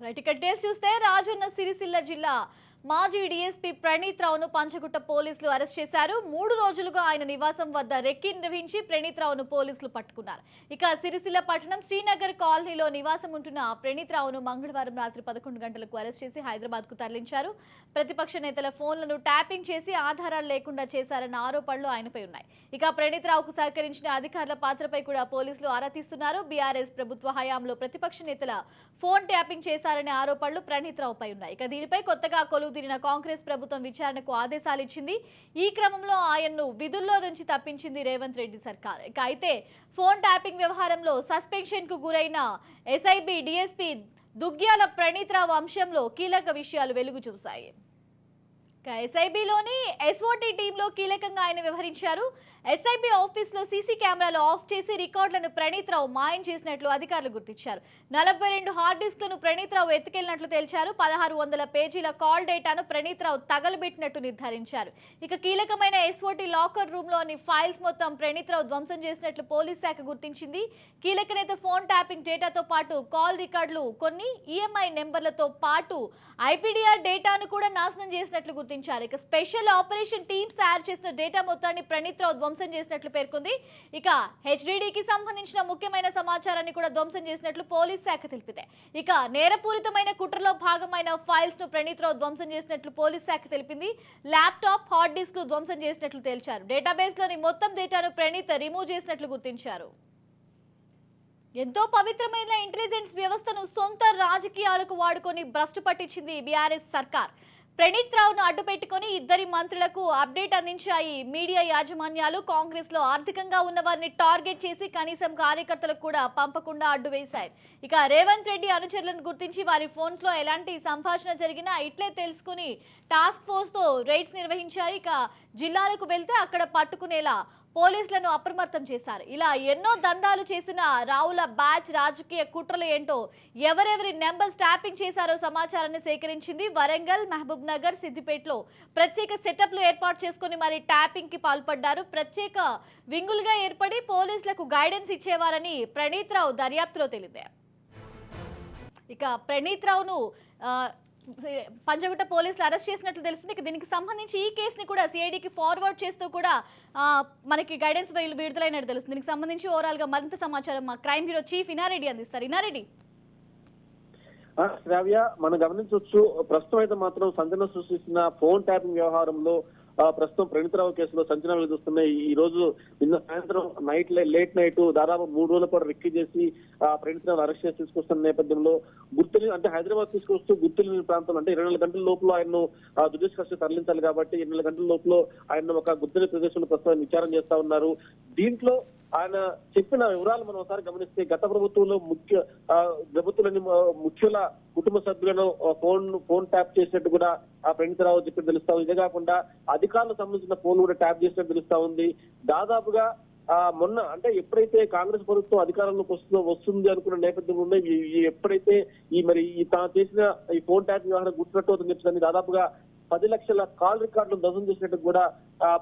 Right ఇక details చూస్తే రాజన్న సిరిసిల్ల జిల్లా మాజీ డీఎస్పీ ప్రణీత్ రావును పంచగుట్ట పోలీసులు అరెస్ట్ చేశారు. 3 రోజులుగా ఆయన నివాసం వద్ద రెక్కి నిర్వహించి ప్రణీత్ రావును పోలీసులు పట్టుకున్నారు. ఇక సిరిసిల్ల పట్టణం శ్రీనగర్ కాలనీలో నివాసం ఉంటున్న ప్రణీత్ రావును మంగళవారం రాత్రి 11 గంటలకు అరెస్ట్ చేసి హైదరాబాద్ కు తరలించారు. ప్రతిపక్ష నేతల ఫోన్లను ట్యాపింగ్ చేసి ఆధారాలు లేకుండా చేశారన్న ఆరోపణలు ఆయనపై ఉన్నాయి. ఇక ప్రణీత్ రావుకు సహకరించిన అధికారుల పాత్రపై కూడా పోలీసులు ఆరా తీస్తున్నారు. బీఆర్ఎస్ ప్రభుత్వ హయాంలో ప్రతిపక్ష నేతల ఫోన్ ట్యాపింగ్ చేశారనే ఆరోపణలు ప్రణీత్ రావుపై ఉన్నాయి. ఇక దీనిపై కొత్తగా కొలువుదీరిన కాంగ్రెస్ ప్రభుత్వం విచారణకు ఆదేశాలు ఇచ్చింది. ఈ క్రమంలో ఆయన్ను విధుల్లో నుంచి తప్పించింది రేవంత్ రెడ్డి సర్కార్. ఇక అయితే ఫోన్ ట్యాపింగ్ వ్యవహారంలో సస్పెన్షన్ కు గురైన ఎస్ఐబి డీఎస్పీ దుగ్గ్యాల ప్రణీత్ రావు అంశంలో కీలక విషయాలు వెలుగు చూశాయి. ఎస్ఐబిలోని ఎస్ఓటీ టీంలో కీలకంగా ఆయన వ్యవహరించారు. ఎస్ఐబి ఆఫీస్లో సీసీ కెమెరాలు ఆఫ్ చేసి రికార్డులను ప్రణీత్ రావు మాయం చేసినట్లు అధికారులు గుర్తించారు. 42 హార్డ్ డిస్క్లను ప్రణీత్ రావు ఎత్తుకెళ్లినట్లు తేల్చారు. 1600 పేజీల కాల్ డేటాను ప్రణీత్ రావు తగలబెట్టినట్టు నిర్ధారించారు. ఇక కీలకమైన ఎస్ఓటీ లాకర్ రూమ్ లోని ఫైల్స్ మొత్తం ప్రణీత్ రావు ధ్వంసం చేసినట్లు పోలీస్ శాఖ గుర్తించింది. కీలక నేత ఫోన్ ట్యాపింగ్ డేటాతో పాటు కాల్ రికార్డులు, కొన్ని ఈఎంఐ నెంబర్లతో పాటు ఐపీడీఆర్ డేటాను కూడా నాశనం చేసినట్లు గుర్తించారు. ఇక స్పెషల్ ఆపరేషన్ టీమ్స్ తయారు చేసిన డేటా మొత్తాన్ని ప్రణీత్ రావు ధ్వంసం చేసినట్లు పేర్కొంది. ఇక హెచ్డిడికి సంబంధించిన ముఖ్యమైన సమాచారాన్ని కూడా ధ్వంసం చేసినట్లు పోలీస్ శాఖ తెలిపింది. ఇక నేరపూరితమైన కుట్రలో భాగమైన ఫైల్స్ ను ప్రణీత్ రావు ధ్వంసం చేసినట్లు పోలీస్ శాఖ తెలిపింది. ల్యాప్టాప్, హార్డ్ డిస్క్ లు ధ్వంసం చేసినట్లు తేల్చారు. డేటాబేస్ లోని మొత్తం డేటాను ప్రణీత్ రిమూవ్ చేసినట్లు గుర్తించారు. ఎంతో పవిత్రమైన ఇంటెలిజెన్స్ వ్యవస్థను సొంత రాజకీయాలకు వాడుకొని భ్రష్టు పట్టించింది బీఆర్ఎస్ సర్కార్. ప్రణీత్ రావును అడ్డుపెట్టుకుని ఇద్దరి మంత్రులకు అప్డేట్ అందించాయి మీడియా యాజమాన్యాలు. కాంగ్రెస్ లో ఆర్థికంగా ఉన్న వారిని టార్గెట్ చేసి కనీసం కార్యకర్తలకు కూడా పంపకుండా అడ్డు వేశారు. ఇక రేవంత్ రెడ్డి అనుచరులను గుర్తించి వారి ఫోన్స్ లో ఎలాంటి సంభాషణ జరిగినా ఇట్లే తెలుసుకుని టాస్క్ ఫోర్స్ తో రైడ్స్ నిర్వహించారు. ఇక జిల్లాలకు వెళ్తే అక్కడ పట్టుకునేలా పోలీసులను అప్రమత్తం చేశారు. ఇలా ఎన్నో దందాలు చేసిన రావుల బ్యాచ్ రాజకీయ కుట్రలు ఏంటో, ఎవరెవరి నెంబర్స్ ట్యాపింగ్ చేశారో సమాచారాన్ని సేకరించింది. వరంగల్, మహబూబ్ నగర్, సిద్దిపేటలో ప్రత్యేక సెటప్లు ఏర్పాటు చేసుకుని మరి ట్యాపింగ్ కి పాల్పడ్డారు. ప్రత్యేక వింగులుగా ఏర్పడి పోలీసులకు గైడెన్స్ ఇచ్చేవారని ప్రణీత్ రావు దర్యాప్తులో తెలింది. ఇక ప్రణీత్ రావును పంచగుట్ట పోలీసులు అరెస్ట్ చేసినట్లు తెలుస్తుంది. దీనికి సంబంధించి ఈ కేసుని కూడా సిఐడికి ఫార్వర్డ్ చేస్తూ కూడా మనకి గైడెన్స్ విడుదలైనట్టు తెలుస్తుంది. దీనికి సంబంధించి ఓవరాల్ గా మరింత సమాచారం మా క్రైమ్ బ్యూరో చీఫ్ ఇనారెడ్డి అందిస్తారు. ఇనారెడ్డి, శ్రావ్య, మనం గమనించవచ్చు, ప్రస్తుతం అయితే మాత్రం సంచలనం సృష్టిస్తున్న ఫోన్ ట్యాపింగ్ వ్యవహారంలో ప్రస్తుతం ప్రణీత్ రావు కేసులో సంచలనాలు చూస్తున్నాయి. ఈ రోజు నిన్న సాయంత్రం లేట్ నైట్ దాదాపు 3 రోజుల పాటు రెక్కి చేసి ప్రణీత్ రావు అరెస్ట్ చేసి తీసుకొస్తున్న నేపథ్యంలో గుర్తులు అంటే హైదరాబాద్ తీసుకొస్తూ గుర్తులేని ప్రాంతంలో అంటే 24 గంటల లోపల ఆయన్ను జ్యుడిషియల్ కస్టడీ తరలించాలి కాబట్టి 24 గంటల లోపల ఆయన ఒక గుర్తులేని ప్రదేశంలో ప్రస్తుతం విచారణ చేస్తా ఉన్నారు. దీంట్లో ఆయన చెప్పిన వివరాలు మనం ఒకసారి గమనిస్తే, గత ప్రభుత్వంలో ప్రభుత్వంలోని ముఖ్యుల కుటుంబ సభ్యులను ఫోన్ ట్యాప్ చేసినట్టు కూడా ఆ ప్రణీత్ రావు చెప్పి తెలుస్తా ఉంది. ఇదే కాకుండా అధికారులకు సంబంధించిన ఫోన్ కూడా ట్యాప్ చేసినట్టు తెలుస్తా ఉంది. దాదాపుగా మొన్న అంటే ఎప్పుడైతే కాంగ్రెస్ ప్రభుత్వం అధికారంలోకి వస్తుంది అనుకున్న నేపథ్యంలో ఎప్పుడైతే తాను చేసిన ఈ ఫోన్ ట్యాప్ వ్యవహారం గుర్తున్నట్టు అవుతుంది చెప్తుంది. దాదాపుగా 10 లక్షల కాల్ రికార్డులు ధ్వంసం చేసినట్టు కూడా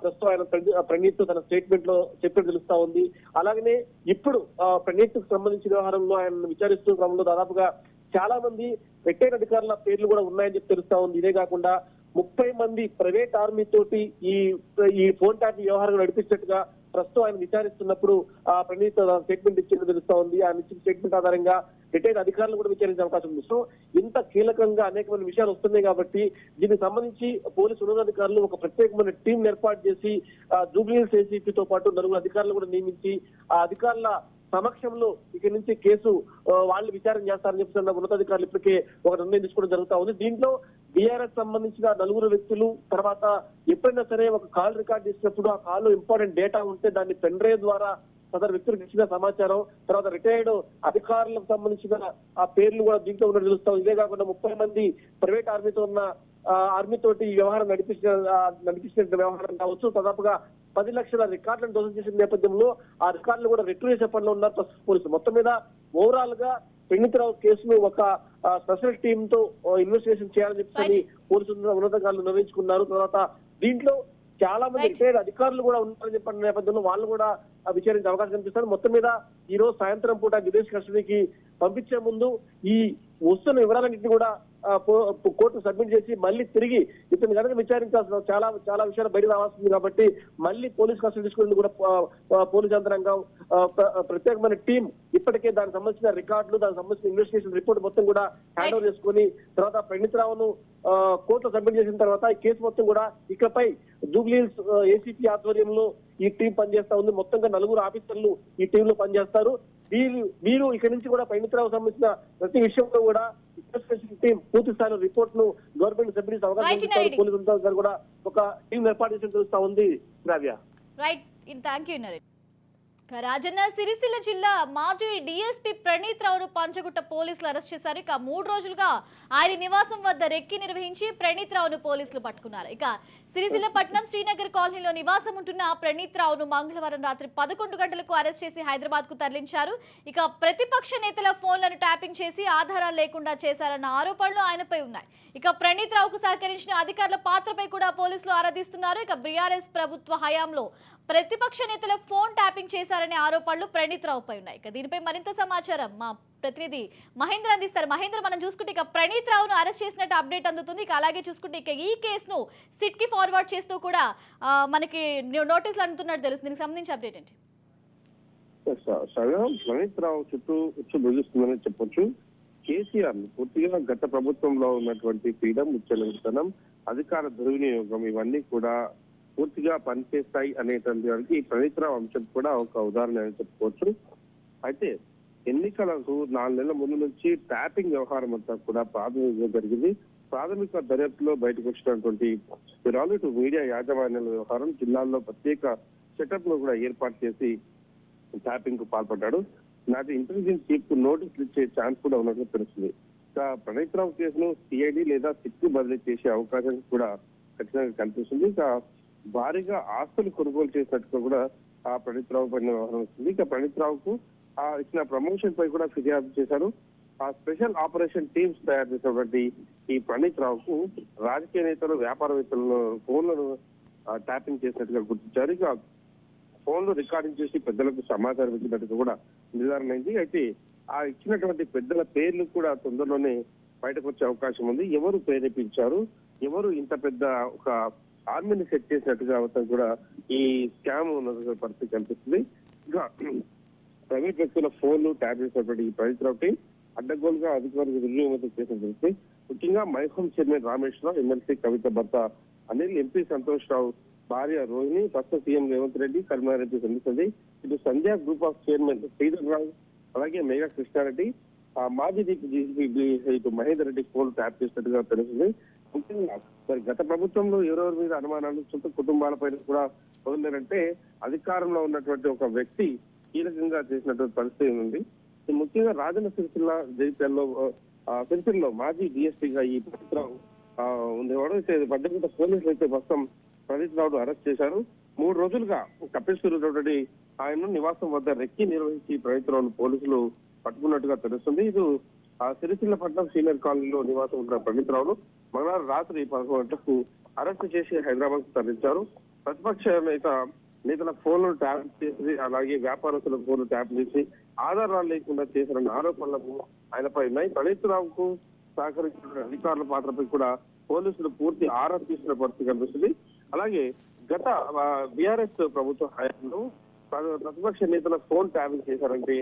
ప్రస్తుతం ఆయన ప్రణీత్ తన స్టేట్మెంట్ లో చెప్పి తెలుస్తా ఉంది. అలాగనే ఇప్పుడు ప్రణీత్ కు సంబంధించిన వ్యవహారంలో ఆయన విచారిస్తున్న క్రమంలో దాదాపుగా చాలా మంది రిటైర్డ్ అధికారుల పేర్లు కూడా ఉన్నాయని చెప్పి తెలుస్తా ఉంది. ఇదే కాకుండా 30 మంది ప్రైవేట్ ఆర్మీ తోటి ఈ ఫోన్ ట్యాప్ వ్యవహారం నడిపించినట్టుగా ప్రస్తుతం ఆయన విచారిస్తున్నప్పుడు ప్రణీత్ స్టేట్మెంట్ ఇచ్చినట్టు తెలుస్తా ఉంది. ఆయన ఇచ్చిన స్టేట్మెంట్ ఆధారంగా రిటైర్డ్ అధికారులు కూడా విచారించే అవకాశం ఉంది. సో ఇంత కీలకంగా అనేకమైన విషయాలు వస్తున్నాయి కాబట్టి దీనికి సంబంధించి పోలీసు ఉన్నతాధికారులు ఒక ప్రత్యేకమైన టీం ఏర్పాటు చేసి జూబ్లీహిల్స్ ఏసీపీతో పాటు 4 అధికారులు కూడా నియమించి ఆ అధికారుల సమక్షంలో ఇక్కడి నుంచి కేసు వాళ్ళు విచారణ చేస్తారని చెప్తున్న ఉన్నతాధికారులు ఇప్పటికే ఒక నిర్ణయం తీసుకోవడం జరుగుతా ఉంది. దీంట్లో బీఆర్ఎస్ సంబంధించిన 4 వ్యక్తులు తర్వాత ఎప్పుడైనా సరే ఒక కాల్ రికార్డ్ చేసినప్పుడు ఆ కాల్ ఇంపార్టెంట్ డేటా ఉంటే దాన్ని పెన్ డ్రైవ్ ద్వారా సదరు వ్యక్తులకు ఇచ్చిన సమాచారం, తర్వాత రిటైర్డ్ అధికారులకు సంబంధించిన ఆ పేర్లు కూడా దీంట్లో ఉన్నట్టు తెలుస్తాం. ఇదే కాకుండా 30 మంది ప్రైవేట్ ఆర్మీతో ఉన్న ఆర్మీ తోటి ఈ వ్యవహారం నడిపించిన వ్యవహారం కావచ్చు. దాదాపుగా 10 లక్షల రికార్డులను ధ్వంసం చేసిన నేపథ్యంలో ఆ రికార్డులు కూడా రిట్రీవ్ చేసే పనిలో ఉన్నారు పోలీసులు. మొత్తం మీద ఓవరాల్ గా ప్రణీత్ రావు కేసును ఒక స్పెషల్ టీమ్ తో ఇన్వెస్టిగేషన్ చేయాలని చెప్పి పోలీసులు ఉన్నతాధికారులు నిర్ణయించుకున్నారు. తర్వాత దీంట్లో చాలా మంది రిటైర్డ్ అధికారులు కూడా ఉన్నారని చెప్పిన నేపథ్యంలో వాళ్ళు కూడా విచారించే అవకాశం కనిపిస్తారు. మొత్తం మీద ఈ రోజు సాయంత్రం పూట జ్యుడిషియల్ కస్టడీకి పంపించే ముందు ఈ వస్తున్న వివరాలన్నింటినీ కూడా కోర్టు సబ్మిట్ చేసి మళ్ళీ తిరిగి ఇతను కనుక విచారించాల్సిన చాలా విషయాలు బయట రావాల్సింది కాబట్టి మళ్ళీ పోలీస్ కస్టడీ తీసుకుని కూడా పోలీస్ యంత్రాంగం ప్రత్యేకమైన టీం ఇప్పటికే దానికి సంబంధించిన రికార్డులు, దానికి సంబంధించిన ఇన్వెస్టిగేషన్ రిపోర్ట్ మొత్తం కూడా హ్యాండ్ ఓవర్ చేసుకుని తర్వాత ప్రణీత్రావును కోర్టులో సబ్మిట్ చేసిన తర్వాత ఈ కేసు మొత్తం కూడా ఇకపై జూబ్లీహిల్స్ ఏసీపీ ఆధ్వర్యంలో ఈ టీం పనిచేస్తా ఉంది. మొత్తంగా 4 ఆఫీసర్లు ఈ టీమ్ లో పనిచేస్తారు. వీరు ఇక్కడి నుంచి కూడా ప్రణీత్రావు సంబంధించిన ప్రతి విషయంలో కూడా ఇన్వెస్టిగేషన్ టీం పూర్తి స్థాయిలో రిపోర్ట్ ను గవర్నమెంట్ సబ్మిట్ చేసే అవకాశం పోలీసు అధికారులు కూడా ఒక టీం ఏర్పాటు చేసి తెలుస్తా ఉంది. రావ్య right, thank you Naresh. Rajanna Sircilla జిల్లా మాజీ డీఎస్పీ ప్రణీత్ రావును పంచగుట్ట పోలీసులు అరెస్ట్ చేశారు. ఇక 3 రోజులుగా ఆయన నివాసం వద్ద రెక్కి నిర్వహించి ప్రణీత్ రావును పోలీసులు పట్టుకున్నారు. ఇక సిరిసిల్ల పట్నం శ్రీనగర్ కాలనీలో నివాసం ఉంటున్న ప్రణీత్ రావును మంగళవారం రాత్రి 11 గంటలకు అరెస్ట్ చేసి హైదరాబాద్ కు తరలించారు. ఇక ప్రతిపక్ష నేతల ఫోన్లను ట్యాపింగ్ చేసి ఆధారాలు లేకుండా చేశారన్న ఆరోపణలు ఆయనపై ఉన్నాయి. ఇక ప్రణీత్ రావుకు సహకరించిన అధికారుల పాత్రపై కూడా పోలీసులు ఆరాధిస్తున్నారు. ఇక బీఆర్ఎస్ ప్రభుత్వ హయాంలో ప్రతిపక్ష నేతల ఫోన్ ట్యాపింగ్ చేశారనే ఆరోపణలు ప్రణీత్ రావుపై ఉన్నాయి. ఇక దీనిపై మరింత సమాచారం మా ప్రతినిధి మహేంద్ర అందిస్తారు. మహేంద్ర, మనం చూసుకుంటే ఇక ప్రణీత్ రావును అరెస్ట్ చేసినట్టు అప్డేట్ అందుతుంది. ఇక అలాగే చూసుకుంటే ఇక ఈ కేసును సిట్ కి ఫార్వర్డ్ చేస్తూ కూడా మనకి నోటీసులు అందుతున్నట్టు తెలుస్తుంది. దీనికి సంబంధించి అప్డేట్ ఏంటి? ప్రణీత్ రావు చుట్టూ బెదిరిస్తుందని చెప్పొచ్చు. కేసీఆర్ పూర్తిగా గత ప్రభుత్వంలో ఉన్నటువంటి ఫ్రీడమ్, ఉచ్చలవిత్తనం, అధికార దుర్వినియోగం ఇవన్నీ కూడా పూర్తిగా పనిచేస్తాయి అనేటువంటి వారికి ప్రణీత్ రావు అంశం కూడా ఒక ఉదాహరణ అని చెప్పుకోవచ్చు. అయితే ఎన్నికలకు 4 నెలల ముందు నుంచి ట్యాపింగ్ వ్యవహారం అంతా కూడా ప్రాథమికంగా జరిగింది. ప్రాథమిక దర్యాప్తులో బయటకు వచ్చినటువంటి విరాలిటు మీడియా యాజమాన్యాల వ్యవహారం జిల్లాల్లో ప్రత్యేక సెటప్ ను కూడా ఏర్పాటు చేసి ట్యాపింగ్ కు పాల్పడ్డాడు. నాటి ఇంటెలిజెన్స్ చీఫ్ కు నోటీసులు ఇచ్చే ఛాన్స్ కూడా ఉన్నట్లు తెలుస్తుంది. ఇక ప్రణీత్ రావు కేసును సిఐడి లేదా సిట్ కు బదిలీ చేసే అవకాశం కూడా ఖచ్చితంగా కనిపిస్తుంది. ఇక భారీగా ఆస్తులు కొనుగోలు చేసినట్టుగా కూడా ఆ ప్రణీత్ రావు పైన వ్యవహారం వస్తుంది. ఇక ప్రణీత్ రావుకు ఇచ్చిన ప్రమోషన్ పై కూడా ఫిర్యాదు చేశారు. ఆ స్పెషల్ ఆపరేషన్ టీమ్స్ తయారు చేసినటువంటి ఈ ప్రణీత్ రావుకు రాజకీయ నేతలు, వ్యాపారవేత్తలను ఫోన్లను ట్యాపింగ్ చేసినట్టుగా గుర్తించారు. ఇక ఫోన్లు రికార్డింగ్ చేసి పెద్దలకు సమాచారం ఇచ్చినట్టుగా కూడా నిర్ధారణ అయింది. అయితే ఆ ఇచ్చినటువంటి పెద్దల పేర్లు కూడా తొందరలోనే బయటకు వచ్చే అవకాశం ఉంది. ఎవరు ప్రేరేపించారు, ఎవరు ఇంత పెద్ద ఒక ఆర్మీని సెట్ చేసినట్టుగా అవసరం కూడా ఈ స్కామ్ ఉన్న పరిస్థితి కనిపిస్తుంది. ఇంకా ప్రైవేట్ వ్యక్తుల ఫోన్లు ట్యాప్ చేసినటువంటి ఈ ప్రణీత్ రావుకి అడ్డగోలుగా అధికారులకు దుర్వినియోగం చేసిన తెలిసి ముఖ్యంగా మైహోం చైర్మన్ రామేశ్వరరావు, ఎమ్మెల్సీ కవిత భర్త అనిల్, ఎంపీ సంతోష్ రావు భార్య రోహిణి, ప్రస్తుత సీఎం రేవంత్ రెడ్డి, కరీంనగర్ ఎంపీ సందీప్, ఇటు సంధ్యా గ్రూప్ ఆఫ్ చైర్మన్ శ్రీధర్ రావు, అలాగే మేఘా కృష్ణారెడ్డి, మాజీ డీజీపీ ఇటు మహేందర్ రెడ్డి ఫోన్ ట్యాప్ చేసినట్టుగా తెలుస్తుంది. ముఖ్యంగా మరి గత ప్రభుత్వంలో ఎవరెవరి మీద అనుమానాలు సొంత కుటుంబాలపై కూడా వదిలేరంటే అధికారంలో ఉన్నటువంటి ఒక వ్యక్తి కీలకంగా చేసినటువంటి పరిస్థితి ఉంది. ముఖ్యంగా రాజన్న సిరిసిల్లలో మాజీ డిఎస్పీగా ఈ ప్రణీత్ రావు ఉండేవాడు. పద్దెనిమిది పోలీసులు అయితే ప్రస్తుతం ప్రణీత్ రావును అరెస్ట్ చేశారు. 3 రోజులుగా కపిల్సిరున్నటువంటి ఆయన నివాసం వద్ద రెక్కి నిర్వహించి ప్రణీత్ రావును పోలీసులు పట్టుకున్నట్టుగా తెలుస్తుంది. ఇది సిరిసిల్ల పట్నం సీనియర్ కాలనీలో నివాసం ఉన్న ప్రణీత్ రావును మంగళవారం రాత్రి 11 గంటలకు అరెస్ట్ చేసి హైదరాబాద్ కు తరలించారు. ప్రతిపక్ష నేతల ఫోన్లను ట్యాప్ చేసి అలాగే వ్యాపారస్తుల ఫోన్లు ట్యాప్ చేసి ఆధారాలు లేకుండా చేసిన ఆరోపణలకు ఆయనపై ఉన్నాయి. ప్రణీత్ రావుకు సహకరించిన అధికారుల పాత్రపై కూడా పోలీసులు పూర్తి ఆరా తీసిన పరిస్థితి కనిపిస్తుంది. అలాగే గత బీఆర్ఎస్ ప్రభుత్వ హయాంలో ప్రతిపక్ష నేతల ఫోన్ ట్యాపింగ్ చేశారంటే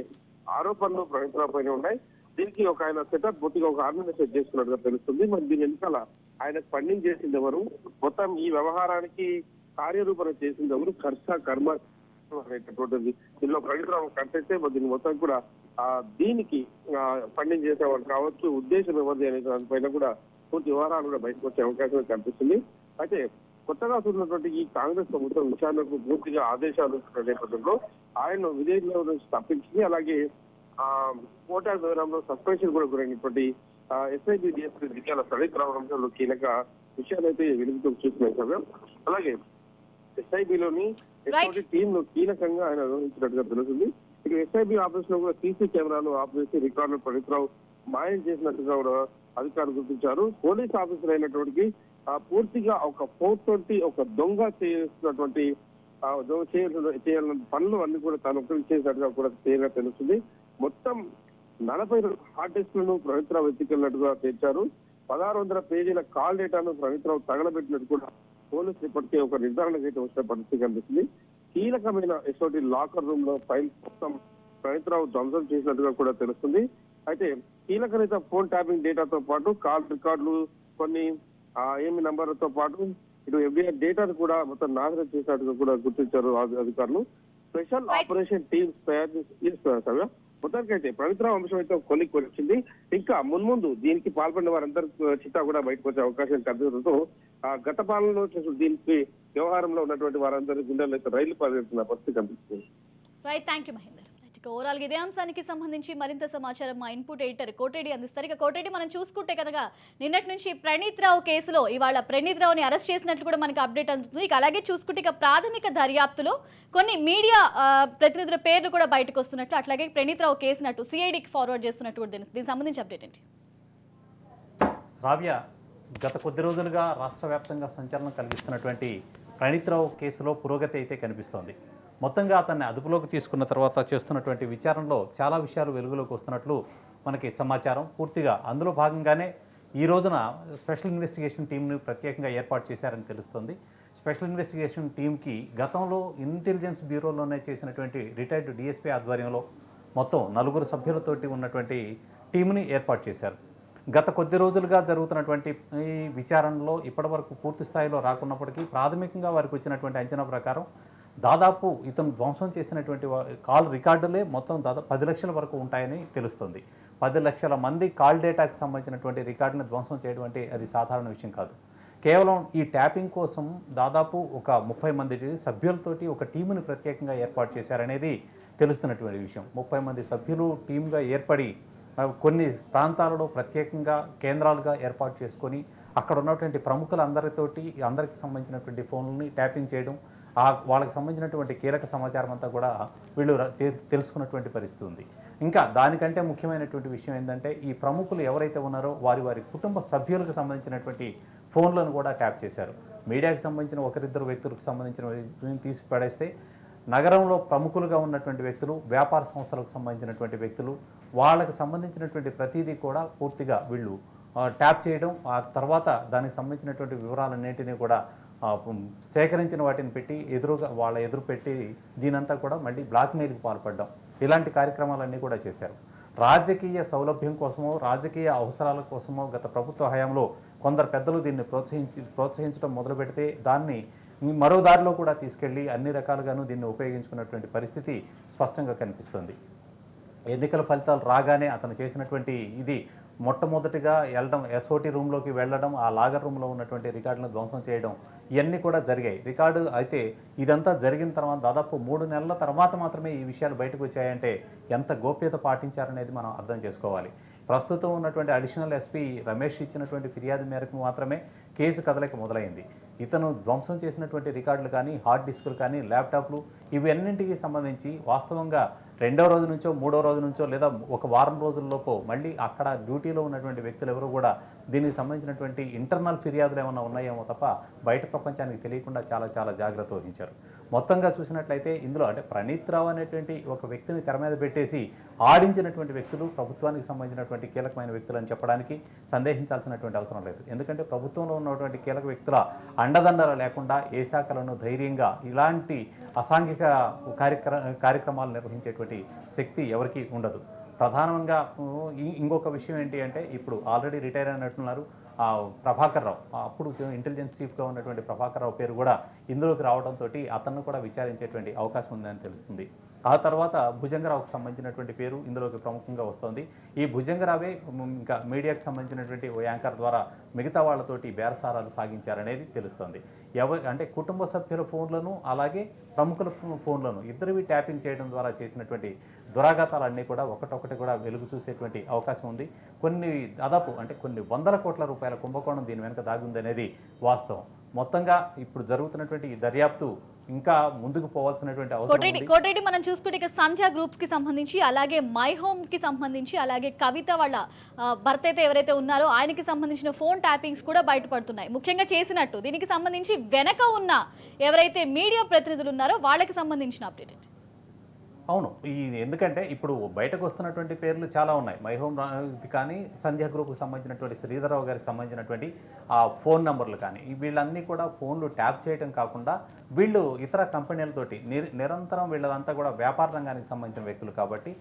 ఆరోపణలు ప్రణీత్ రావు పైన ఉన్నాయి. దీనికి ఒక ఆయన సెటప్ బొత్తిగా ఒక ఆర్మీని సెట్ చేసుకున్నట్టుగా తెలుస్తుంది. మరి దీని వెనకాల ఆయన ఫండింగ్ చేసింది ఎవరు, మొత్తం ఈ వ్యవహారానికి కార్యరూపణ చేసింది ఎవరు, కర్మ అనేటటువంటిది దీనిలో ప్రణీత్ రావు కంటెంటే దీన్ని మొత్తం కూడా దీనికి ఫండింగ్ చేసేవారు కావచ్చు, ఉద్దేశం ఎవరిది అనే దానిపైన కూడా పూర్తి వివరాలు కూడా బయటకు వచ్చే అవకాశం కనిపిస్తుంది. అయితే కొత్తగా చూసినటువంటి ఈ కాంగ్రెస్ ప్రభుత్వం విచారణకు పూర్తిగా ఆదేశాలు ఇస్తున్న నేపథ్యంలో ఆయన విదేశంలో నుంచి తప్పించింది. అలాగే కోటా వివరంలో సస్పెన్షన్ కూడా గురైనటువంటి ఎస్ఐబి డిఎస్పీ దివ్యాల ప్రణీత్ రావు అంశంలో కీలక విషయాలైతే వెలుగుతూ చూస్తున్నాం. అలాగే ఎస్ఐబిలోని టీమ్ ను కీలకంగా ఆయన నిర్వహించినట్టుగా తెలుస్తుంది. ఇక ఎస్ఐబి ఆఫీస్ లో కూడా సీసీ కెమెరాలు ఆఫ్ చేసి రికార్డులు ప్రణీత్ రావు మాయం చేసినట్టుగా కూడా అధికారులు గుర్తించారు. పోలీస్ ఆఫీసర్ అయినటువంటి పూర్తిగా ఒక 420 ఒక దొంగ చేసినటువంటి చేయాలన్న పనులు అన్ని కూడా తాను ఒక్కరికి చేసినట్టుగా కూడా క్లియర్గా తెలుస్తుంది. మొత్తం 42 హార్డ్ డిస్క్లను ప్రణీత్రావు ఎత్తుకెళ్లినట్టుగా తేల్చారు. 1600 పేజీల కాల్ డేటాను ప్రణీత్రావు తగలబెట్టినట్టు కూడా పోలీసులు ఇప్పటికే ఒక నిర్ధారణకు అయితే వచ్చిన పరిస్థితి కనిపిస్తుంది. కీలకమైన ఎస్ఓటి లాకర్ రూమ్ లో ఫైల్ మొత్తం ప్రణీత్రావు ధ్వంసం చేసినట్టుగా కూడా తెలుస్తుంది. అయితే కీలక నేత ఫోన్ ట్యాపింగ్ డేటాతో పాటు కాల్ రికార్డులు, కొన్ని ఏమి నంబర్లతో పాటు ఇటు ఎఫ్డీఆర్ డేటాను కూడా మొత్తం నాశనం చేసినట్టుగా కూడా గుర్తించారు అధికారులు. స్పెషల్ ఆపరేషన్ టీమ్స్ తయారు చేస్తున్నారు. మొత్తానికి అయితే ప్రణీత్రావు అంశం అయితే కొలిక్కి వచ్చింది. ఇంకా మున్ముందు దీనికి పాల్పడిన వారందరూ చిట్టా కూడా బయటకు వచ్చే అవకాశం కనిపించడంతో గత పాలనలో దీనికి వ్యవహారంలో ఉన్నటువంటి వారందరి గుండెల్లో అయితే రైలు పరిగెడుతున్న పరిస్థితి కనిపిస్తుంది. Right, thank you Mahender. Overall ఇదే అంశానికి సంబంధించి మరింత సమాచారం మా ఇన్పుట్ ఎడిటర్ కోటేడి అందిస్తారు. ఇక కోటేడి, మనం చూసుకుంటే కనుక నిన్నటి నుంచి ప్రణీత్రావు కేసులో ఇవాళ ప్రణీత్రావుని అరెస్ట్ చేసినట్లు కూడా మనకు అప్డేట్ అందుతుంది. ఇక అలాగే చూసుకుంటే ఇక ప్రాథమిక దర్యాప్తులో కొన్ని మీడియా ప్రతినిధుల పేర్లు కూడా బయటకు వస్తున్నట్లు, అట్లాగే ప్రణీత్రావు కేసునట్టు సిఐడికి ఫార్వర్డ్ చేస్తున్నట్టు కూడా దీనికి సంబంధించి అప్డేట్ ఏంటి? శ్రావ్య, గత కొద్ది రోజులుగా రాష్ట్ర వ్యాప్తంగా సంచలనం కలిగిస్తున్నటువంటి ప్రణీత్రావు కేసులో పురోగతి అయితే కనిపిస్తోంది. మొత్తంగా అతన్ని అదుపులోకి తీసుకున్న తర్వాత చేస్తున్నటువంటి విచారణలో చాలా విషయాలు వెలుగులోకి వస్తున్నట్లు మనకి సమాచారం. పూర్తిగా అందులో భాగంగానే ఈ రోజున స్పెషల్ ఇన్వెస్టిగేషన్ టీంని ప్రత్యేకంగా ఏర్పాటు చేశారని తెలుస్తుంది. స్పెషల్ ఇన్వెస్టిగేషన్ టీంకి గతంలో ఇంటెలిజెన్స్ బ్యూరోలోనే చేసినటువంటి రిటైర్డ్ డిఎస్పీ ఆధ్వర్యంలో మొత్తం 4 సభ్యులతోటి ఉన్నటువంటి టీంని ఏర్పాటు చేశారు. గత కొద్ది రోజులుగా జరుగుతున్నటువంటి ఈ విచారణలో ఇప్పటివరకు పూర్తి స్థాయిలో రాకున్నప్పటికీ ప్రాథమికంగా వారికి వచ్చినటువంటి అంచనా ప్రకారం దాదాపు ఇతను ధ్వంసం చేసినటువంటి కాల్ రికార్డులే మొత్తం దాదాపు 10 లక్షల వరకు ఉంటాయని తెలుస్తుంది. 10 లక్షల మంది కాల్ డేటాకి సంబంధించినటువంటి రికార్డుని ధ్వంసం చేయడం అంటే అది సాధారణ విషయం కాదు. కేవలం ఈ ట్యాపింగ్ కోసం దాదాపు ఒక 30 మంది సభ్యులతోటి ఒక టీముని ప్రత్యేకంగా ఏర్పాటు చేశారనేది తెలుస్తున్నటువంటి విషయం. 30 మంది సభ్యులు టీమ్గా ఏర్పడి కొన్ని ప్రాంతాలలో ప్రత్యేకంగా కేంద్రాలుగా ఏర్పాటు చేసుకొని అక్కడ ఉన్నటువంటి ప్రముఖులందరితోటి అందరికి సంబంధించినటువంటి ఫోన్లని ట్యాపింగ్ చేయడం, వాళ్ళకి సంబంధించినటువంటి కీలక సమాచారం అంతా కూడా వీళ్ళు తెలుసుకున్నటువంటి పరిస్థితి ఉంది. ఇంకా దానికంటే ముఖ్యమైనటువంటి విషయం ఏంటంటే ఈ ప్రముఖులు ఎవరైతే ఉన్నారో వారి కుటుంబ సభ్యులకు సంబంధించినటువంటి ఫోన్లను కూడా ట్యాప్ చేశారు. మీడియాకి సంబంధించిన ఒకరిద్దరు వ్యక్తులకు సంబంధించిన తీసి పడేస్తే నగరంలో ప్రముఖులుగా ఉన్నటువంటి వ్యక్తులు, వ్యాపార సంస్థలకు సంబంధించినటువంటి వ్యక్తులు, వాళ్ళకి సంబంధించినటువంటి ప్రతిదీ కూడా పూర్తిగా వీళ్ళు ట్యాప్ చేయడం, ఆ తర్వాత దానికి సంబంధించినటువంటి వివరాలన్నింటినీ కూడా సేకరించిన వాటిని పెట్టి వాళ్ళ ఎదురు పెట్టి దీనంతా కూడా మళ్ళీ బ్లాక్మెయిల్కి పాల్పడడం, ఇలాంటి కార్యక్రమాలన్నీ కూడా చేశారు. రాజకీయ సౌలభ్యం కోసమో రాజకీయ అవసరాల కోసమో గత ప్రభుత్వ హయాంలో కొందరు పెద్దలు దీన్ని ప్రోత్సహించడం మొదలు పెడితే దాన్ని మరో దారిలో కూడా తీసుకెళ్లి అన్ని రకాలుగాను దీన్ని ఉపయోగించుకున్నటువంటి పరిస్థితి స్పష్టంగా కనిపిస్తుంది. ఎన్నికల ఫలితాలు రాగానే అతను చేసినటువంటి ఇది మొట్టమొదటిగా వెళ్ళడం, ఎస్ఓటి రూమ్లోకి వెళ్ళడం, ఆ లాగర్ రూమ్లో ఉన్నటువంటి రికార్డులను ధ్వంసం చేయడం, ఇవన్నీ కూడా జరిగాయి. రికార్డు అయితే ఇదంతా జరిగిన తర్వాత దాదాపు 3 నెలల తర్వాత మాత్రమే ఈ విషయాలు బయటకు వచ్చాయంటే ఎంత గోప్యత పాటించారనేది మనం అర్థం చేసుకోవాలి. ప్రస్తుతం ఉన్నటువంటి అడిషనల్ ఎస్పీ రమేష్ ఇచ్చినటువంటి ఫిర్యాదు మేరకు మాత్రమే కేసు కదలిక మొదలైంది. ఇతను ధ్వంసం చేసినటువంటి రికార్డులు కానీ, హార్డ్ డిస్కులు కానీ, ల్యాప్టాప్లు ఇవన్నింటికి సంబంధించి వాస్తవంగా 2వ రోజు నుంచో 3వ రోజు నుంచో లేదా ఒక వారం రోజుల్లోపో మళ్ళీ అక్కడ డ్యూటీలో ఉన్నటువంటి వ్యక్తులు ఎవరు కూడా దీనికి సంబంధించినటువంటి ఇంటర్నల్ ఫిర్యాదులు ఏమైనా ఉన్నాయేమో తప్ప బయట ప్రపంచానికి తెలియకుండా చాలా చాలా జాగ్రత్త వహించారు. మొత్తంగా చూసినట్లయితే ఇందులో అంటే ప్రణీత్రావు అనేటువంటి ఒక వ్యక్తిని తెర మీద పెట్టేసి ఆడించినటువంటి వ్యక్తులు ప్రభుత్వానికి సంబంధించినటువంటి కీలకమైన వ్యక్తులు అని చెప్పడానికి సందేహించాల్సినటువంటి అవసరం లేదు. ఎందుకంటే ప్రభుత్వంలో ఉన్నటువంటి కీలక వ్యక్తుల అండదండలు లేకుండా ఏ శాఖలను ధైర్యంగా ఇలాంటి అసాంఘిక కార్యక్రమాలు నిర్వహించేటువంటి శక్తి ఎవరికీ ఉండదు. ప్రధానంగా ఇంకొక విషయం ఏంటి అంటే ఇప్పుడు ఆల్రెడీ రిటైర్ అయినట్టున్నారు ప్రభాకర్ రావు, అప్పుడు ఇంటెలిజెన్స్ చీఫ్గా ఉన్నటువంటి ప్రభాకర్ రావు పేరు కూడా ఇందులోకి రావడంతో అతన్ని కూడా విచారించేటువంటి అవకాశం ఉందని తెలుస్తుంది. ఆ తర్వాత భుజంగరావుకు సంబంధించినటువంటి పేరు ఇందులోకి ప్రముఖంగా వస్తుంది. ఈ భుజంగరావే ఇంకా మీడియాకు సంబంధించినటువంటి ఓ యాంకర్ ద్వారా మిగతా వాళ్ళతోటి బేరసారాలు సాగించారనేది తెలుస్తుంది. అంటే కుటుంబ సభ్యుల ఫోన్లను అలాగే ప్రముఖుల ఫోన్లను ఇద్దరివి ట్యాపింగ్ చేయడం ద్వారా చేసినటువంటి దురాఘాతాలన్నీ కూడా ఒకటొకటి కూడా వెలుగు చూసేటువంటి అవకాశం ఉంది. దాదాపు అంటే కొన్ని 100 కోట్ల రూపాయల కుంభకోణం దీని వెనుక దాగుందనేది వాస్తవం. మొత్తంగా ఇప్పుడు జరుగుతున్నటువంటి ఈ దర్యాప్తు ఇంకా ముందుకు పోవాల్సినటువంటి అవసరం ఉంది. కోటరెడ్డి, మనం చూసుకుంటే ఇక సంధ్య గ్రూప్స్ కి సంబంధించి అలాగే మై హోమ్ కి సంబంధించి అలాగే కవిత వాళ్ళ భర్త అయితే ఎవరైతే ఉన్నారో ఆయనకి సంబంధించిన ఫోన్ ట్యాపింగ్స్ కూడా బయటపడుతున్నాయి. ముఖ్యంగా చేసినట్టు దీనికి సంబంధించి వెనక ఉన్న ఎవరైతే మీడియా ప్రతినిధులు ఉన్నారో వాళ్ళకి సంబంధించిన అప్డేట్. అవును. ఎందుకంటే ఇప్పుడు బయటకు వస్తున్నటువంటి పేర్లు చాలా ఉన్నాయి. మైహోమ్ కానీ, సంధ్య గ్రూప్‌కి సంబంధించినటువంటి శ్రీధర్‌రావు గారికి సంబంధించినటువంటి ఫోన్ నంబర్‌లు కానీ, వీళ్ళన్నీ కూడా ఫోన్‌లు ట్యాప్ చేయడం కాకుండా, వీళ్ళు ఇతర కంపెనీలతోటి నిరంతరం వీళ్ళదంతా కూడా వ్యాపార రంగానికి సంబంధించిన వ్యక్తులు కాబట్టి,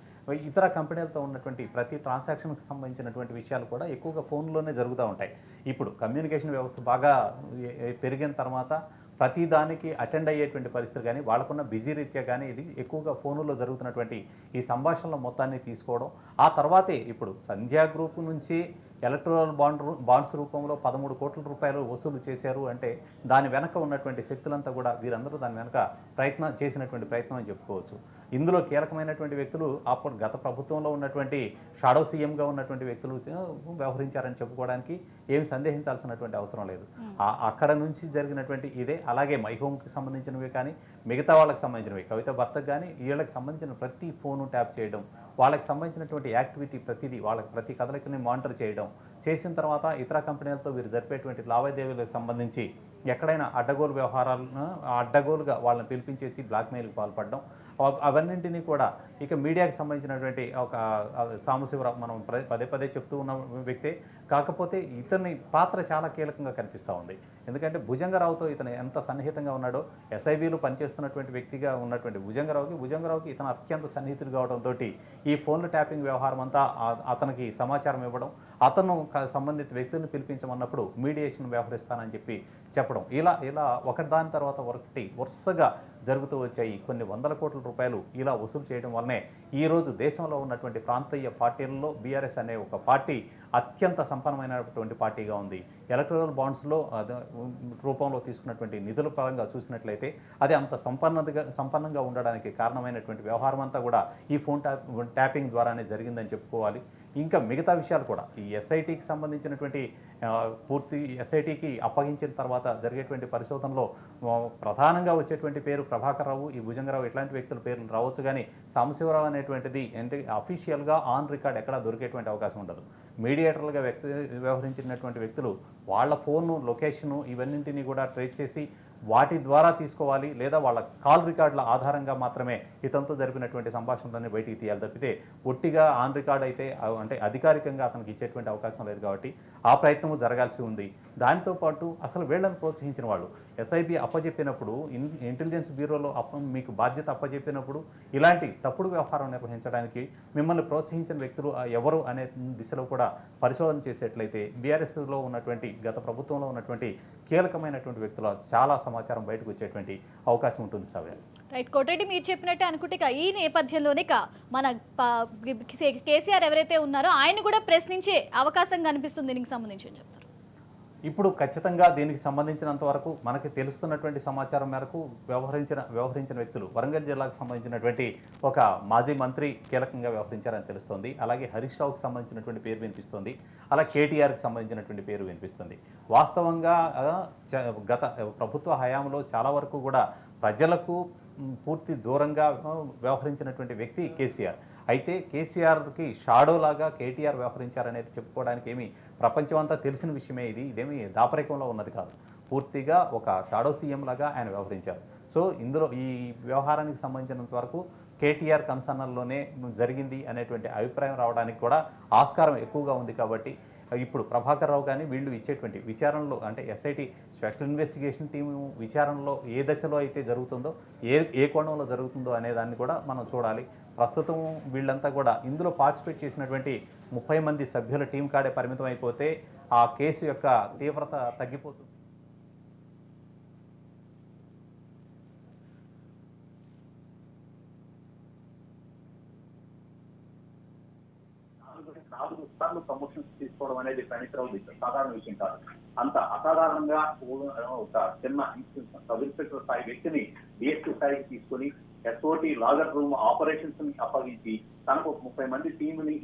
ఇతర కంపెనీలతో ఉన్నటువంటి ప్రతి ట్రాన్సాక్షన్‌కి సంబంధించినటువంటి విషయాలు కూడా ఎక్కువగా ఫోన్‌లోనే జరుగుతా ఉంటాయి. ఇప్పుడు కమ్యూనికేషన్ వ్యవస్థ బాగా పెరిగిన తర్వాత ప్రతి దానికి అటెండ్ అయ్యేటువంటి పరిస్థితులు కానీ, వాళ్ళకున్న బిజీ రీత్యా కానీ ఇది ఎక్కువగా ఫోనుల్లో జరుగుతున్నటువంటి ఈ సంభాషణల మొత్తాన్ని తీసుకోవడం, ఆ తర్వాతే ఇప్పుడు సంధ్యా గ్రూప్ నుంచి ఎలక్టోరల్ బాండ్స్ రూపంలో 13 కోట్ల రూపాయలు వసూలు చేశారు అంటే, దాని వెనక ఉన్నటువంటి శక్తులంతా కూడా వీరందరూ దాని వెనక చేసినటువంటి ప్రయత్నం అని చెప్పుకోవచ్చు. ఇందులో కీలకమైనటువంటి వ్యక్తులు అప్పుడు గత ప్రభుత్వంలో ఉన్నటువంటి షాడో సీఎంగా ఉన్నటువంటి వ్యక్తులు వ్యవహరించారని చెప్పుకోవడానికి ఏమి సందేహించాల్సినటువంటి అవసరం లేదు. అక్కడ నుంచి జరిగినటువంటి ఇదే. అలాగే మైహోమ్కి సంబంధించినవి కానీ, మిగతా వాళ్ళకి సంబంధించినవి, కవిత భర్తకు కానీ వీళ్ళకి సంబంధించిన ప్రతి ఫోను ట్యాప్ చేయడం, వాళ్ళకి సంబంధించినటువంటి యాక్టివిటీ ప్రతిదీ, వాళ్ళకి ప్రతి కదలికని మానిటర్ చేయడం, చేసిన తర్వాత ఇతర కంపెనీలతో వీరు జరిపేటువంటి లావాదేవీలకు సంబంధించి ఎక్కడైనా అడ్డగోలు వ్యవహారాలను అడ్డగోలుగా వాళ్ళని పిలిపించేసి బ్లాక్మెయిల్కి పాల్పడడం, అవన్నింటినీ కూడా ఇక మీడియాకి సంబంధించినటువంటి ఒక సాంబశివరావు మనం పదే పదే చెప్తూ ఉన్న వ్యక్తే. కాకపోతే ఇతని పాత్ర చాలా కీలకంగా కనిపిస్తూ ఉంది. ఎందుకంటే భుజంగరావుతో ఇతను ఎంత సన్నిహితంగా ఉన్నాడో, ఎస్ఐబీలో పనిచేస్తున్నటువంటి వ్యక్తిగా ఉన్నటువంటి భుజంగరావుకి ఇతను అత్యంత సన్నిహితుడు కావడంతో ఈ ఫోన్ల ట్యాపింగ్ వ్యవహారం అంతా అతనికి సమాచారం ఇవ్వడం, అతను సంబంధిత వ్యక్తులను పిలిపించమన్నప్పుడు మీడియేషన్ వ్యవహరిస్తానని చెప్పడం, ఇలా ఒకటి దాని తర్వాత ఒకటి వరుసగా జరుగుతూ వచ్చాయి. కొన్ని వందల కోట్ల రూపాయలు ఇలా వసూలు చేయడం వల్లనే ఈరోజు దేశంలో ఉన్నటువంటి ప్రాంతీయ పార్టీలలో బీఆర్ఎస్ అనే ఒక పార్టీ అత్యంత సంపన్నమైనటువంటి పార్టీగా ఉంది. ఎలక్టోరల్ బాండ్స్లో రూపంలో తీసుకున్నటువంటి నిధుల పరంగా చూసినట్లయితే అది అంత సంపన్నంగా ఉండడానికి కారణమైనటువంటి వ్యవహారం అంతా కూడా ఈ ఫోన్ ట్యాపింగ్ ద్వారానే జరిగిందని చెప్పుకోవాలి. ఇంకా మిగతా విషయాలు కూడా ఈ ఎస్ఐటికి సంబంధించినటువంటి పూర్తి ఎస్ఐటికి అప్పగించిన తర్వాత జరిగేటువంటి పరిశోధనలో ప్రధానంగా వచ్చేటువంటి పేరు ప్రభాకర్ రావు, ఈ భుజంగరావు ఇట్లాంటి వ్యక్తుల పేర్లు రావచ్చు. కానీ సాంబశివరావు అనేటువంటిది అంటే అఫీషియల్గా ఆన్ రికార్డ్ ఎక్కడా దొరికేటువంటి అవకాశం ఉండదు. మీడియేటర్లుగా వ్యవహరించినటువంటి వ్యక్తులు వాళ్ళ ఫోను లొకేషను ఇవన్నింటినీ కూడా ట్రేస్ చేసి వాటి ద్వారా తీసుకోవాలి, లేదా వాళ్ళ కాల్ రికార్డుల ఆధారంగా మాత్రమే ఇతనితో జరిపినటువంటి సంభాషణలన్నీ బయటికి తీయాలి తప్పితే ఒట్టిగా ఆన్ రికార్డ్ అయితే అంటే అధికారికంగా అతనికి ఇచ్చేటువంటి అవకాశం లేదు. కాబట్టి ఆ ప్రయత్నము జరగాల్సి ఉంది. దాంతో పాటు అసలు వీళ్ళని ప్రోత్సహించిన వాళ్ళు ఎస్ఐబి అప్పజెప్పినప్పుడు, ఇంటెలిజెన్స్ బ్యూరోలో మీకు బాధ్యత అప్పజెప్పినప్పుడు ఇలాంటి తప్పుడు వ్యవహారం నిర్వహించడానికి మిమ్మల్ని ప్రోత్సహించిన వ్యక్తులు ఎవరు అనే దిశలో కూడా పరిశోధన చేసేట్లయితే బీఆర్ఎస్లో ఉన్నటువంటి గత ప్రభుత్వంలో ఉన్నటువంటి కీలకమైనటువంటి వ్యక్తుల చాలా సమాచారం బయటకు వచ్చేటువంటి అవకాశం ఉంటుంది. రైట్ కోటరెడ్డి, మీరు చెప్పినట్టే అనుకుంటే ఈ నేపథ్యంలోనే మన కేసీఆర్ ఎవరైతే ఉన్నారో ఆయన కూడా ప్రశ్నించే అవకాశం కనిపిస్తుంది. దీనికి సంబంధించి ఏం చెప్తారు? ఇప్పుడు ఖచ్చితంగా దీనికి సంబంధించినంత వరకు మనకి తెలుస్తున్నటువంటి సమాచారం మేరకు వ్యవహరించిన వ్యక్తులు వరంగల్ జిల్లాకు సంబంధించినటువంటి ఒక మాజీ మంత్రి కీలకంగా వ్యవహరించారని తెలుస్తోంది. అలాగే హరీష్ రావుకి సంబంధించినటువంటి పేరు వినిపిస్తుంది. అలా కేటీఆర్కి సంబంధించినటువంటి పేరు వినిపిస్తుంది. వాస్తవంగా గత ప్రభుత్వ హయాంలో చాలా వరకు కూడా ప్రజలకు పూర్తి దూరంగా వ్యవహరించినటువంటి వ్యక్తి కేసీఆర్. అయితే కేసీఆర్కి షాడోలాగా కేటీఆర్ వ్యవహరించారనేది చెప్పుకోవడానికి ఏమి ప్రపంచం అంతా తెలిసిన విషయమే. ఇదేమి దాపరికంలో ఉన్నది కాదు. పూర్తిగా ఒక షాడో సీఎం లాగా ఆయన వ్యవహరించారు. సో ఇందులో ఈ వ్యవహారానికి సంబంధించినంత వరకు కేటీఆర్ కన్సర్నల్లోనే జరిగింది అనేటువంటి అభిప్రాయం రావడానికి కూడా ఆస్కారం ఎక్కువగా ఉంది. కాబట్టి ఇప్పుడు ప్రభాకర్ రావు కానీ వీళ్ళు ఇచ్చేటువంటి విచారణలో అంటే ఎస్ఐటి స్పెషల్ ఇన్వెస్టిగేషన్ టీము విచారణలో ఏ దశలో అయితే జరుగుతుందో, ఏ కోణంలో జరుగుతుందో అనే దాన్ని కూడా మనం చూడాలి. ప్రస్తుతం వీళ్ళంతా కూడా ఇందులో పార్టిసిపేట్ చేసినటువంటి 30 మంది సభ్యుల టీం కాడే పరిమితం అయిపోతే ఆ కేసు యొక్క తీవ్రత తగ్గిపోతుంది. నాలుగు సార్లు ప్రమోషన్స్ తీసుకోవడం అనేది ప్రణీతరావు సాధారణ విషయం కాదు. అంత అసాధారణంగా ఒక చిన్న సబ్ ఇన్స్పెక్టర్ స్థాయి వ్యక్తిని డిఎస్పీ స్థాయికి తీసుకొని ఎస్ఓటి లాగర్ రూమ్ ఆపరేషన్స్ ని అప్పగించి తనకు 30 మంది టీంని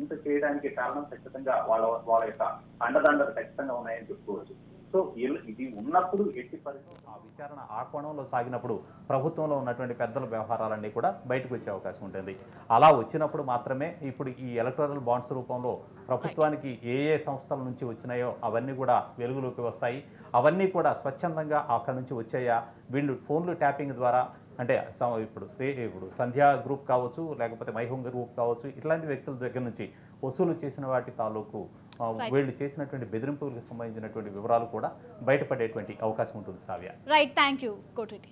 ఇంత చేయడానికి కారణం ఖచ్చితంగా వాళ్ళ యొక్క అండదండలు ఖచ్చితంగా ఉన్నాయని చెప్పుకోవచ్చు. సో ఇది ఉన్నప్పుడు ఎట్టి పరిస్థితుల్లో ఆ విచారణ ఆ కోణంలో సాగినప్పుడు ప్రభుత్వంలో ఉన్నటువంటి పెద్దల వ్యవహారాలన్నీ కూడా బయటకు వచ్చే అవకాశం ఉంటుంది. అలా వచ్చినప్పుడు మాత్రమే ఇప్పుడు ఈ ఎలక్టోరల్ బాండ్స్ రూపంలో ప్రభుత్వానికి ఏ సంస్థల నుంచి వచ్చినాయో అవన్నీ కూడా వెలుగులోకి వస్తాయి. అవన్నీ కూడా స్వచ్ఛందంగా అక్కడి నుంచి వచ్చాయా, వీళ్ళు ఫోన్లు ట్యాపింగ్ ద్వారా అంటే ఇప్పుడు సంధ్యా గ్రూప్ కావచ్చు, లేకపోతే మైహోమ్ గ్రూప్ కావచ్చు, ఇట్లాంటి వ్యక్తుల దగ్గర నుంచి వసూలు చేసిన వాటి తాలూకు వీళ్ళు చేసినటువంటి బెదిరింపులకు సంబంధించినటువంటి వివరాలు కూడా బయటపడేటువంటి అవకాశం ఉంటుంది Sravya. Right, thank you Koti Reddy.